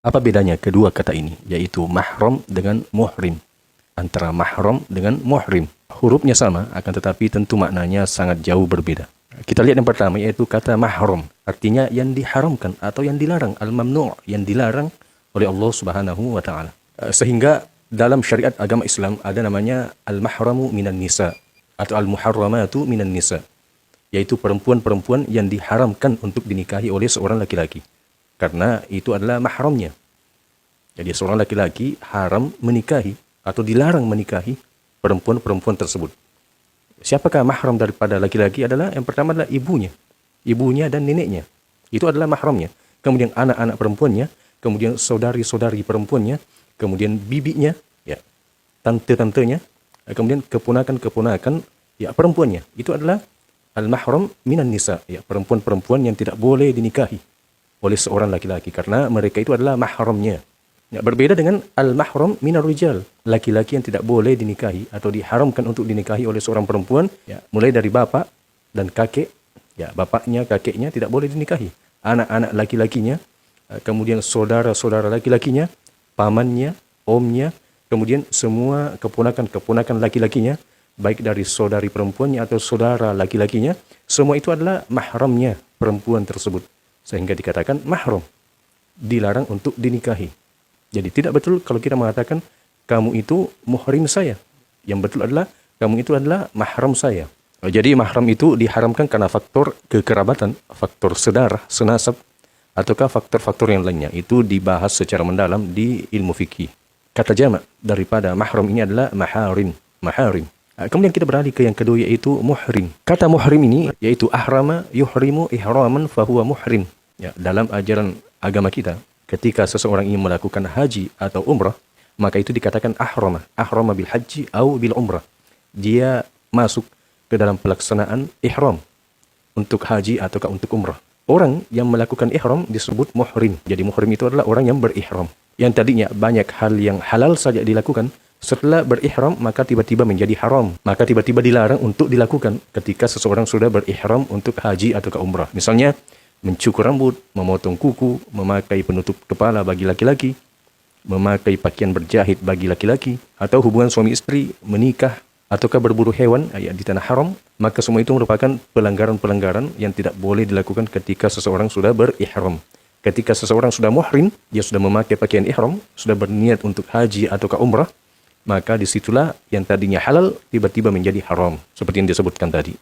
Apa bedanya kedua kata ini? Yaitu mahram dengan muhrim. Antara mahram dengan muhrim. Hurufnya sama, akan tetapi tentu maknanya sangat jauh berbeda. Kita lihat yang pertama, yaitu kata mahram. Artinya yang diharamkan atau yang dilarang. Al-mamnu' yang dilarang oleh Allah Subhanahu wa Ta'ala. Sehingga dalam syariat agama Islam ada namanya al-mahramu minan nisa atau al-muharramatu minan nisa. Yaitu perempuan-perempuan yang diharamkan untuk dinikahi oleh seorang laki-laki. Karena itu adalah mahramnya. Jadi seorang laki-laki haram menikahi atau dilarang menikahi perempuan-perempuan tersebut. Siapakah mahram daripada laki-laki adalah yang pertama adalah ibunya. Ibunya dan neneknya. Itu adalah mahramnya. Kemudian anak-anak perempuannya, kemudian saudari-saudari perempuannya, kemudian bibinya, ya, tante-tantenya, kemudian keponakan-keponakan ya perempuannya. Itu adalah al-mahram minan nisa, ya, perempuan-perempuan yang tidak boleh dinikahi oleh seorang laki-laki karena mereka itu adalah mahramnya. Ya, berbeda dengan al-mahram minar rijal, laki-laki yang tidak boleh dinikahi atau diharamkan untuk dinikahi oleh seorang perempuan, ya, mulai dari bapak dan kakek, ya, bapaknya, kakeknya tidak boleh dinikahi. Anak-anak laki-lakinya, kemudian saudara-saudara laki-lakinya, pamannya, omnya, kemudian semua keponakan-keponakan laki-lakinya, baik dari saudari perempuannya atau saudara laki-lakinya, semua itu adalah mahramnya perempuan tersebut. Sehingga dikatakan mahram, dilarang untuk dinikahi. Jadi tidak betul kalau kita mengatakan kamu itu muhrim saya. Yang betul adalah kamu itu adalah mahram saya. Jadi mahram itu diharamkan karena faktor kekerabatan, faktor saudara, senasab, ataukah faktor-faktor yang lainnya. Itu dibahas secara mendalam di ilmu fikih. Kata jamak daripada mahram ini adalah maharim. Maharim. Kemudian kita beralih ke yang kedua, yaitu muhrim. Kata muhrim ini yaitu ahrama yuhrimu ihraman fahuwa muhrim. Ya, dalam ajaran agama kita, ketika seseorang ingin melakukan haji atau umrah, maka itu dikatakan ahrama. Ahrama bil haji atau bil umrah. Dia masuk ke dalam pelaksanaan ihram untuk haji ataukah untuk umrah. Orang yang melakukan ihram disebut muhrim. Jadi muhrim itu adalah orang yang berihram. Yang tadinya banyak hal yang halal saja dilakukan, setelah berihram maka tiba-tiba menjadi haram. Maka tiba-tiba dilarang untuk dilakukan ketika seseorang sudah berihram untuk haji atau ke umrah. Misalnya mencukur rambut, memotong kuku, memakai penutup kepala bagi laki-laki, memakai pakaian berjahit bagi laki-laki, atau hubungan suami istri, menikah, ataukah berburu hewan di tanah haram. Maka semua itu merupakan pelanggaran-pelanggaran yang tidak boleh dilakukan ketika seseorang sudah berihram. Ketika seseorang sudah muhrim, dia sudah memakai pakaian ihram, sudah berniat untuk haji atau ke umrah, maka disitulah yang tadinya halal tiba-tiba menjadi haram, seperti yang disebutkan tadi.